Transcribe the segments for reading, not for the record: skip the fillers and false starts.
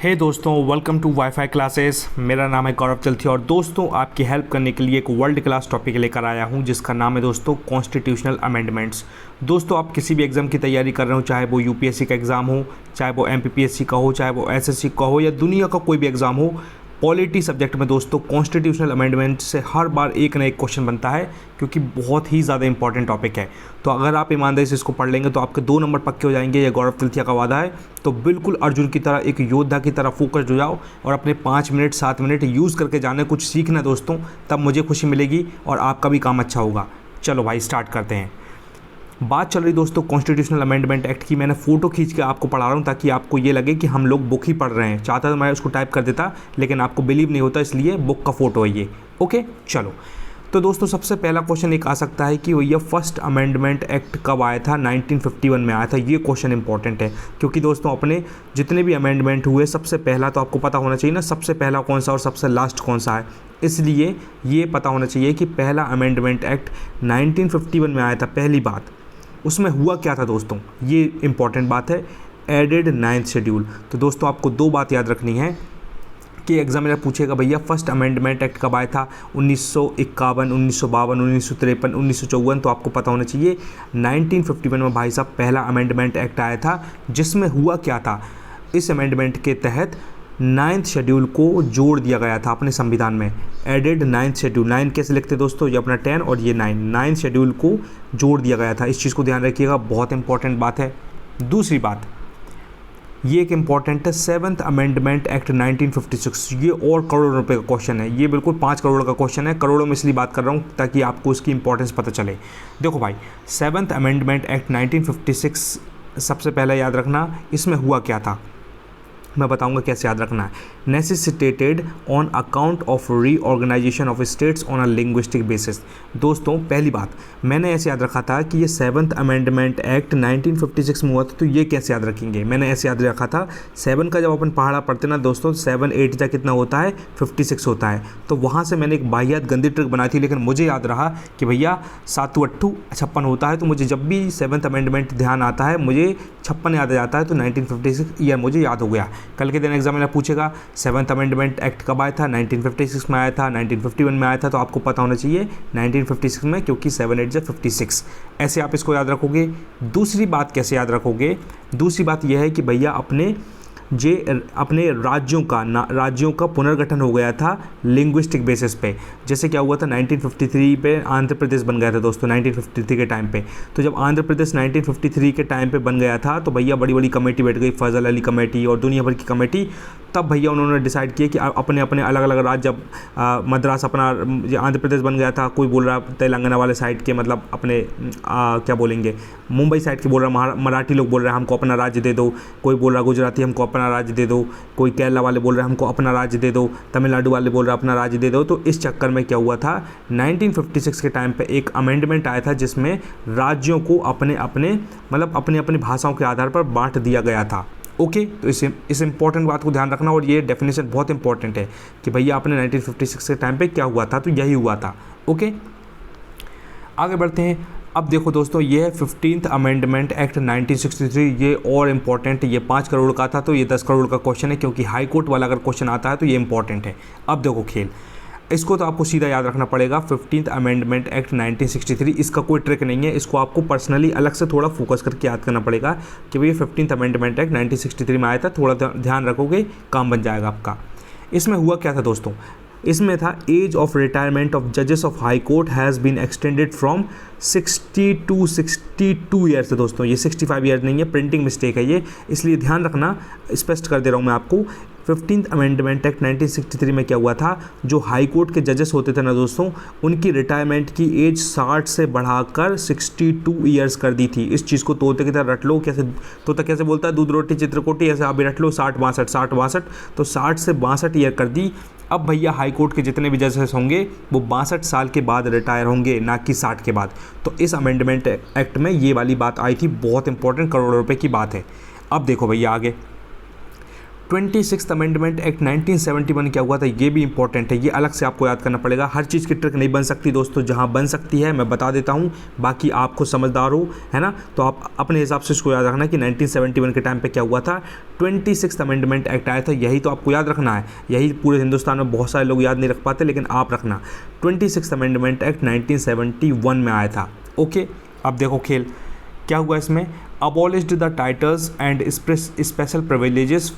हे दोस्तों, welcome to wifi classes. मेरा नाम है गौरव चलथी और दोस्तों आपकी हेल्प करने के लिए एक वर्ल्ड क्लास टॉपिक लेकर आया हूं जिसका नाम है दोस्तों कॉन्स्टिट्यूशनल अमेंडमेंट्स। दोस्तों आप किसी भी एग्ज़ाम की तैयारी कर रहे हो, चाहे वो यूपीएससी का एग्ज़ाम हो, चाहे वो एमपीपीएससी का हो, चाहे वो एसएससी का हो या दुनिया का कोई भी एग्ज़ाम हो, पॉलिटी सब्जेक्ट में दोस्तों कॉन्स्टिट्यूशनल अमेंडमेंट से हर बार एक ना एक क्वेश्चन बनता है क्योंकि बहुत ही ज़्यादा इंपॉर्टेंट टॉपिक है। तो अगर आप ईमानदारी से इसको पढ़ लेंगे तो आपके 2 नंबर पक्के हो जाएंगे, ये गौरव तिलथिया का वादा है। तो बिल्कुल अर्जुन की तरह, एक योद्धा की तरह फोकस्ड हो जाओ और अपने 5 मिनट 7 मिनट यूज़ करके जाने, कुछ सीखना दोस्तों, तब मुझे खुशी मिलेगी और आपका भी काम अच्छा होगा। चलो भाई स्टार्ट करते हैं। बात चल रही दोस्तों कॉन्स्टिट्यूशनल अमेंडमेंट एक्ट की। मैंने फ़ोटो खींच के आपको पढ़ा रहा हूँ ताकि आपको ये लगे कि हम लोग बुक ही पढ़ रहे हैं। चाहता तो मैं उसको टाइप कर देता, लेकिन आपको बिलीव नहीं होता, इसलिए बुक का फ़ोटो है ये। ओके चलो, तो दोस्तों सबसे पहला क्वेश्चन एक आ सकता है कि भैया फर्स्ट अमेंडमेंट एक्ट कब आया था? 1951 में आया था। ये क्वेश्चन इंपॉर्टेंट है क्योंकि दोस्तों अपने जितने भी अमेंडमेंट हुए सबसे पहला तो आपको पता होना चाहिए ना, सबसे पहला कौन सा और सबसे लास्ट कौन सा है। इसलिए ये पता होना चाहिए कि पहला अमेंडमेंट एक्ट 1951 में आया था। पहली बात, उसमें हुआ क्या था दोस्तों, ये इंपॉर्टेंट बात है, एडेड 9th शेड्यूल। तो दोस्तों आपको 2 बात याद रखनी है कि एग्जामिनर पूछेगा भैया फर्स्ट अमेंडमेंट एक्ट कब आया था? 1951, 1952, 1953, 1954। तो आपको पता होना चाहिए 1951 में भाई साहब पहला अमेंडमेंट एक्ट आया था, जिसमें हुआ क्या था, इस अमेंडमेंट के तहत 9th शेड्यूल को जोड़ दिया गया था अपने संविधान में। एडेड 9th शेड्यूल, 9 कैसे लिखते दोस्तों, ये अपना 10 और ये 9 शेड्यूल को जोड़ दिया गया था। इस चीज़ को ध्यान रखिएगा, बहुत इंपॉर्टेंट बात है। दूसरी बात, ये एक इंपॉर्टेंट है 7th अमेंडमेंट एक्ट 1956। ये और करोड़ों रुपए का क्वेश्चन है, ये बिल्कुल 5 करोड़ का क्वेश्चन है। करोड़ों में इसलिए बात कर रहा हूँ ताकि आपको इसकी इंपॉर्टेंस पता चले। देखो भाई 7th अमेंडमेंट एक्ट 1956 सबसे पहले याद रखना, इसमें हुआ क्या था मैं बताऊंगा कैसे याद रखना है। Necessitated on account of reorganisation of states on a linguistic basis. दोस्तों पहली बात, मैंने ऐसे याद रखा था कि ये 7th अमेंडमेंट एक्ट 1956 में हुआ था, तो ये कैसे याद रखेंगे, मैंने ऐसे याद रखा था 7 का जब अपन पहाड़ा पढ़ते ना दोस्तों, 7 8 जा कितना होता है, 56 होता है। तो वहाँ से मैंने एक बाहियात गंदी ट्रिक बनाई थी, लेकिन मुझे याद रहा कि भैया 7 8 56 होता है। तो मुझे जब भी 7th अमेंडमेंट ध्यान आता है मुझे 56 याद आ जाता है, तो 1956 ईयर मुझे याद हो गया। कल के दिन एग्जामिनर पूछेगा 7th अमेंडमेंट एक्ट कब आया था? 1956 में आया था, 1951 में आया था। तो आपको पता होना चाहिए 1956 में, क्योंकि 7 8 56, ऐसे आप इसको याद रखोगे। दूसरी बात कैसे याद रखोगे? दूसरी बात यह है कि भैया अपने राज्यों का पुनर्गठन हो गया था लिंग्विस्टिक बेसिस पे। जैसे क्या हुआ था 1953 पे आंध्र प्रदेश बन गया था दोस्तों, 1953 के टाइम पे। तो जब आंध्र प्रदेश 1953 के टाइम पे बन गया था तो भैया बड़ी बड़ी कमेटी बैठ गई, फजल अली कमेटी और दुनिया भर की कमेटी। तब भैया उन्होंने डिसाइड किया कि अपने अपने अलग अलग राज्य, जब मद्रास अपना आंध्र प्रदेश बन गया था, कोई बोल रहा तेलंगाना वाले साइड के, मतलब अपने क्या बोलेंगे, मुंबई साइड के बोल रहा, मराठी लोग बोल रहे हैं हमको अपना राज्य दे दो, कोई बोल रहा गुजराती हमको अपना राज्य दे दो, कोई केरला वाले बोल रहे हैं हमको अपना राज्य दे दो, तमिलनाडु वाले बोल रहे हैं अपना राज्य दे दो। तो इस चक्कर में क्या हुआ था 1956 के टाइम पे एक अमेंडमेंट आया था जिसमें राज्यों को अपने अपनी भाषाओं के आधार पर बांट दिया गया था। ओके, तो इस इंपॉर्टेंट बात को ध्यान रखना, और ये डेफिनेशन बहुत इंपॉर्टेंट है कि भैया अपने 1956 के टाइम पे क्या हुआ था, तो यही हुआ था। ओके, आगे बढ़ते हैं। अब देखो दोस्तों, ये है 15th अमेंडमेंट एक्ट 1963। ये और इम्पॉर्टेंट है, ये 5 करोड़ का था, तो ये 10 करोड़ का क्वेश्चन है, क्योंकि हाई कोर्ट वाला अगर क्वेश्चन आता है तो ये इंपॉर्टेंट है। अब देखो खेल, इसको तो आपको सीधा याद रखना पड़ेगा, 15th अमेंडमेंट एक्ट 1963। इसका कोई ट्रिक नहीं है, इसको आपको पर्सनली अलग से थोड़ा फोकस करके याद करना पड़ेगा कि भैया 15th अमेंडमेंट एक्ट 1963 में आया था। थोड़ा ध्यान रखोगे काम बन जाएगा आपका। इसमें हुआ क्या था दोस्तों, इसमें था एज ऑफ रिटायरमेंट ऑफ जजेस of high court has been extended from 60 to 62 years है दोस्तों। ये 65 ईयर नहीं है, प्रिंटिंग मिस्टेक है ये, इसलिए ध्यान रखना, स्पष्ट कर दे रहा हूँ मैं आपको। 15th अमेंडमेंट एक्ट 1963 में क्या हुआ था, जो हाई कोर्ट के जजेस होते थे ना दोस्तों, उनकी रिटायरमेंट की एज 60 से बढ़ाकर 62 ईयर्स कर दी थी। इस चीज़ को तोते की तरह रट लो, कैसे तोता कैसे बोलता है दूध रोटी चित्रकोटी, ऐसे आप भी रट लो, 60 62, तो 60 से 62 ईयर कर दी। अब भैया हाई कोर्ट के जितने भी जजेस होंगे वो 62 साल के बाद रिटायर होंगे, ना कि 60 के बाद। तो इस अमेंडमेंट एक्ट में ये वाली बात आई थी, बहुत इंपॉर्टेंट, करोड़ों रुपए की बात है। अब देखो भैया आगे, 26th अमेंडमेंट एक्ट 1971 क्या हुआ था, ये भी इंपॉर्टेंट है, ये अलग से आपको याद करना पड़ेगा। हर चीज़ की ट्रिक नहीं बन सकती दोस्तों, जहाँ बन सकती है मैं बता देता हूँ, बाकी आपको समझदार हो, है ना, तो आप अपने हिसाब से इसको याद रखना कि 1971 के टाइम पे क्या हुआ था, 26th अमेंडमेंट एक्ट आया था, यही तो आपको याद रखना है। यही पूरे हिंदुस्तान में बहुत सारे लोग याद नहीं रख पाते, लेकिन आप रखना 26th अमेंडमेंट एक्ट 1971 में आया था। ओके, अब देखो खेल क्या हुआ इसमें, abolished the titles and special privileges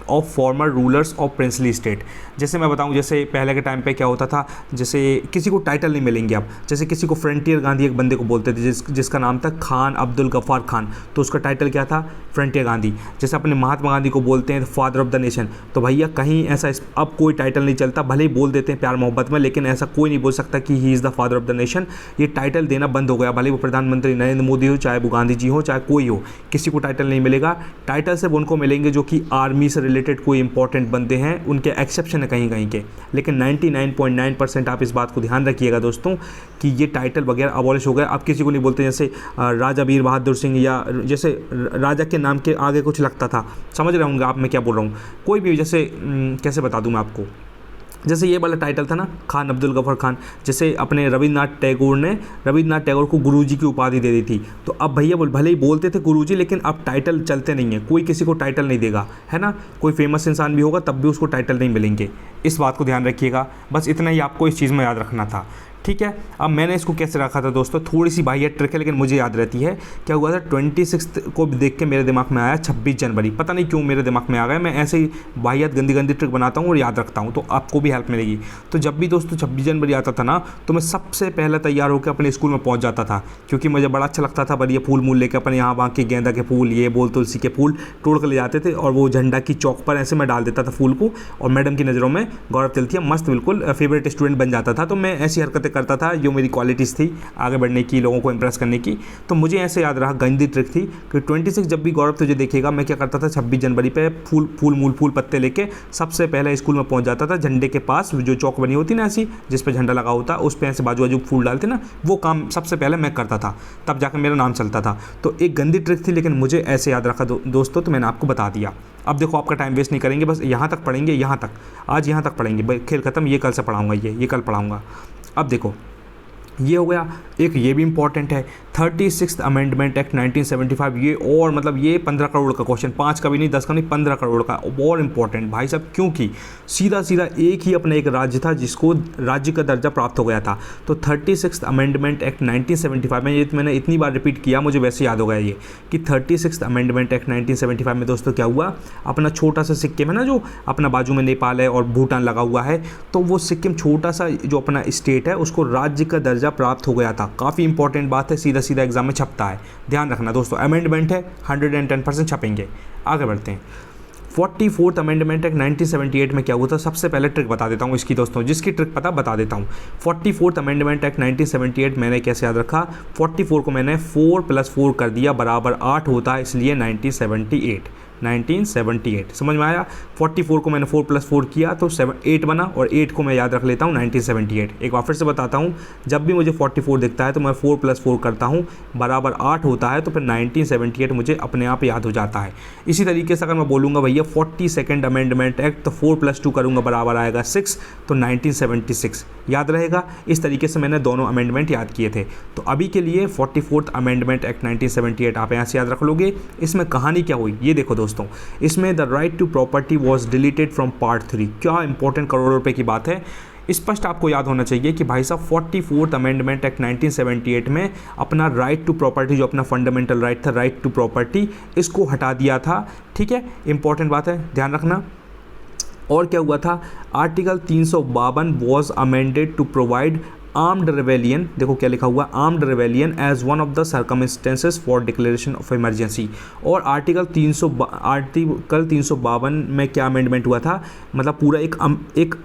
of former rulers of princely state. जैसे मैं बताऊं, जैसे पहले के टाइम पे क्या होता था, जैसे किसी को टाइटल नहीं मिलेंगे अब, जैसे किसी को फ्रंटियर गांधी एक बंदे को बोलते थे जिसका नाम था खान अब्दुल गफ्फार खान, तो उसका टाइटल क्या था, फ्रंटियर गांधी। जैसे अपने महात्मा गांधी को बोलते हैं फादर ऑफ द नेशन, तो भैया कहीं ऐसा अब कोई टाइटल नहीं चलता, भले ही बोल देते हैं प्यार मोहब्बत में, लेकिन ऐसा कोई नहीं बोल सकता कि he is the father of the nation. ये टाइटल देना बंद हो गया, भले वो प्रधानमंत्री नरेंद्र मोदी हो, चाहे वो गांधी जी हो, चाहे कोई हो, किसी को टाइटल नहीं मिलेगा। टाइटल सिर्फ उनको मिलेंगे जो कि आर्मी से रिलेटेड कोई इंपॉर्टेंट बनते हैं, उनके एक्सेप्शन है कहीं कहीं के, लेकिन 99.9% आप इस बात को ध्यान रखिएगा दोस्तों कि ये टाइटल वगैरह अबॉलिश हो गया। अब किसी को नहीं बोलते, जैसे राजा वीर बहादुर सिंह, या जैसे राजा के नाम के आगे कुछ लगता था, समझ रहे होंगे आप मैं क्या बोल रहा हूँ। कोई भी, जैसे कैसे बता दूँ मैं आपको, जैसे ये वाला टाइटल था ना, खान अब्दुल गफ्फार खान, जैसे अपने रविन्द्रनाथ टैगोर को गुरुजी की उपाधि दे दी थी, तो अब भैया भले ही बोलते थे गुरुजी, लेकिन अब टाइटल चलते नहीं है, कोई किसी को टाइटल नहीं देगा, है ना। कोई फेमस इंसान भी होगा तब भी उसको टाइटल नहीं मिलेंगे, इस बात को ध्यान रखिएगा। बस इतना ही आपको इस चीज़ में याद रखना था, ठीक है। अब मैंने इसको कैसे रखा था दोस्तों, थोड़ी सी बाहियत ट्रिक है, लेकिन मुझे याद रहती है। क्या हुआ था, 26 को देख के मेरे दिमाग में आया 26 जनवरी, पता नहीं क्यों मेरे दिमाग में आ गया। मैं ऐसे ही बाहियत गंदी गंदी ट्रिक बनाता हूँ और याद रखता हूँ, तो आपको भी हेल्प मिलेगी। तो जब भी दोस्तों 26 जनवरी आता था ना, तो मैं सबसे पहले तैयार होकर अपने स्कूल में पहुँच जाता था, क्योंकि मुझे बड़ा अच्छा लगता था। बढ़िया फूल मूल लेकर अपने यहाँ वहाँ के गेंदा के फूल, ये बोल तुलसी के फूल तोड़ कर ले जाते थे, और वो झंडा की चौक पर ऐसे मैं डाल देता था फूल को, और मैडम की नज़रों में गौरव तिलथिया मस्त बिल्कुल फेवरेट स्टूडेंट बन जाता था। तो मैं ऐसी हरकतें करता था, जो मेरी क्वालिटीज़ थी आगे बढ़ने की, लोगों को इंप्रेस करने की। तो मुझे ऐसे याद रहा, गंदी ट्रिक थी कि 26 जब भी गौरव तुझे देखेगा, मैं क्या करता था, 26 जनवरी पे फूल पत्ते लेके सबसे पहले स्कूल में पहुंच जाता था, झंडे के पास जो चौक बनी होती ना ऐसी, जिस पे झंडा लगा होता, उस पे ऐसे बाजू बाजू फूल डालते ना, वो काम सबसे पहले मैं करता था, तब जाकर मेरा नाम चलता था। तो एक गंदी ट्रिक थी, लेकिन मुझे ऐसे याद रखा दोस्तों, तो मैंने आपको बता दिया। अब देखो, आपका टाइम वेस्ट नहीं करेंगे, बस यहाँ तक पढ़ेंगे, यहाँ तक, आज यहाँ तक पढ़ेंगे, खेल खत्म, ये कल से पढ़ाऊँगा, ये कल पढ़ाऊँगा। अब देखो, ये हो गया एक, ये भी इंपॉर्टेंट है 36th अमेंडमेंट एक्ट 1975। ये और मतलब ये 15 करोड़ का क्वेश्चन, 5 का भी नहीं, 10 का नहीं, 15 करोड़ का, और इम्पॉर्टेंट भाई साहब, क्योंकि सीधा एक ही अपना एक राज्य था जिसको राज्य का दर्जा प्राप्त हो गया था। तो 36th अमेंडमेंट एक्ट 1975 में, ये मैंने इतनी बार रिपीट किया, मुझे वैसे याद हो गया ये कि 36th अमेंडमेंट एक्ट 1975 में दोस्तों क्या हुआ, अपना छोटा सा सिक्किम है ना, जो अपना बाजू में नेपाल है और भूटान लगा हुआ है, तो वो सिक्किम छोटा सा जो अपना स्टेट है, उसको राज्य का दर्जा प्राप्त हो गया था। काफ़ी इंपॉर्टेंट बात है, सीधा सीधा एग्जाम में छपता है, ध्यान रखना दोस्तों। अमेंडमेंट है, 110% छपेंगे। आगे बढ़ते हैं। 44th अमेंडमेंट एक्ट 1978 में क्या हुआ था, सबसे पहले ट्रिक बता देता हूँ इसकी दोस्तों, जिसकी ट्रिक पता बता देता हूँ। 44th अमेंडमेंट एक्ट 1978 मैंने कैसे याद रखा, 44 को मैंने 4 + 4 कर दिया बराबर 8 होता है, इसलिए 1978 समझ में आया। 44 को मैंने 4 + 4 किया तो 8 बना, और 8 को मैं याद रख लेता हूँ 1978। एक बार फिर से बताता हूँ, जब भी मुझे 44 दिखता है तो मैं 4 + 4 करता हूँ, बराबर 8 होता है, तो फिर 1978 मुझे अपने आप याद हो जाता है। इसी तरीके से अगर मैं बोलूँगा भैया 42nd अमेंडमेंट एक्ट, तो 4 + 2 करूँगा बराबर आएगा 6, तो 1976 याद रहेगा। इस तरीके से मैंने दोनों अमेंडमेंट याद किए थे। तो अभी के लिए 44th अमेंडमेंट एक्ट 1978 आप यहाँ से याद रख लोगे। इसमें कहानी क्या हुई ये देखो दोस्तों, इसमें the right to property was deleted from part 3। क्या इंपॉर्टेंट करोड़ों रुपए की बात है। स्पष्ट आपको याद होना चाहिए कि भाई साहब 44th अमेंडमेंट एक्ट 1978 में अपना राइट टू प्रॉपर्टी, जो अपना फंडामेंटल राइट था, राइट टू प्रॉपर्टी, इसको हटा दिया था। ठीक है, इंपॉर्टेंट बात है, ध्यान रखना। और क्या हुआ था, article 352 was amended to provide armed rebellion, देखो क्या लिखा हुआ, armed rebellion as one of the circumstances for declaration of emergency. और आर्टिकल 352 में क्या अमेंडमेंट हुआ था, मतलब पूरा एक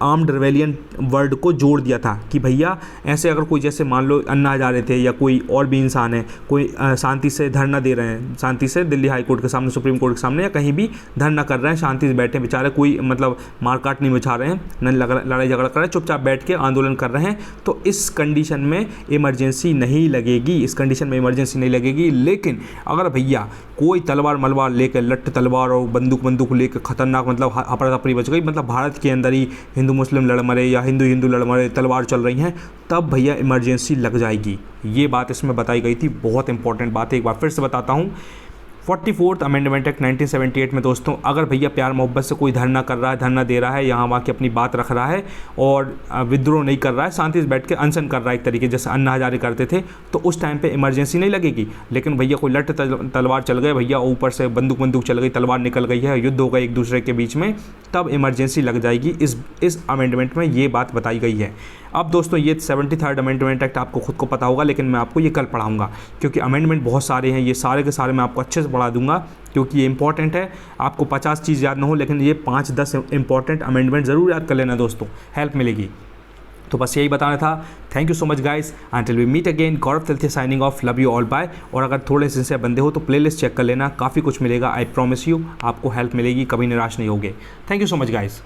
आर्म्ड रेवेलियन वर्ड को जोड़ दिया था कि भैया ऐसे अगर कोई, जैसे मान लो अन्ना हजारे थे या कोई और भी इंसान है, कोई शांति से धरना दे रहे हैं, शांति से दिल्ली हाई कोर्ट के सामने, सुप्रीम कोर्ट के सामने, या कहीं भी धरना कर रहे हैं, शांति से बैठे बेचारे, कोई मतलब मारकाट नहीं मचा रहे हैं, न लड़ाई झगड़ा कर रहे हैं, चुपचाप बैठ के आंदोलन कर रहे हैं, तो इस इस कंडीशन में इमरजेंसी नहीं लगेगी, इस कंडीशन में इमरजेंसी नहीं लगेगी। लेकिन अगर भैया कोई तलवार मलवार लेकर, लट्ठ तलवार और बंदूक लेकर खतरनाक मतलब हपड़ा तपड़ी बच गई, मतलब भारत के अंदर ही हिंदू मुस्लिम लड़ मरे या हिंदू लड़ मरे, तलवार चल रही हैं, तब भैया इमरजेंसी लग जाएगी। ये बात इसमें बताई गई थी, बहुत इंपॉर्टेंट बात है, एक बार फिर से बताता हूँ। 44th अमेंडमेंट एक्ट 1978 में दोस्तों, अगर भैया प्यार मोहब्बत से कोई धरना कर रहा है, धरना दे रहा है, यहाँ वहाँ की अपनी बात रख रहा है और विद्रोह नहीं कर रहा है, शांति से बैठ के अनशन कर रहा है, एक तरीके जैसे अन्ना हजारे करते थे, तो उस टाइम पे इमरजेंसी नहीं लगेगी। लेकिन भैया कोई लट तलवार चल गए, भैया ऊपर से बंदूक चल गई, तलवार निकल गई है, युद्ध हो गया एक दूसरे के बीच में, तब इमरजेंसी लग जाएगी। इस अमेंडमेंट में ये बात बताई गई है। अब दोस्तों ये 73rd अमेंडमेंट एक्ट आपको खुद को पता होगा, लेकिन मैं आपको ये कल पढ़ाऊंगा, क्योंकि अमेंडमेंट बहुत सारे हैं, ये सारे के सारे मैं आपको अच्छे से पढ़ा दूंगा, क्योंकि ये इंपॉर्टेंट है। आपको 50 चीज़ याद ना हो, लेकिन ये 5-10 इंपॉर्टेंट अमेंडमेंट ज़रूर याद कर लेना दोस्तों, हेल्प मिलेगी। तो बस यही बताना था। Thank you so much guys, until we meet again. Gaurav Tilthia signing off, love you all bye. और अगर थोड़े सिंसियर बंदे हो तो प्लेलिस्ट चेक कर लेना, काफ़ी कुछ मिलेगा, आई प्रॉमिस यू, आपको हेल्प मिलेगी, कभी निराश नहीं होगे। Thank you so much guys.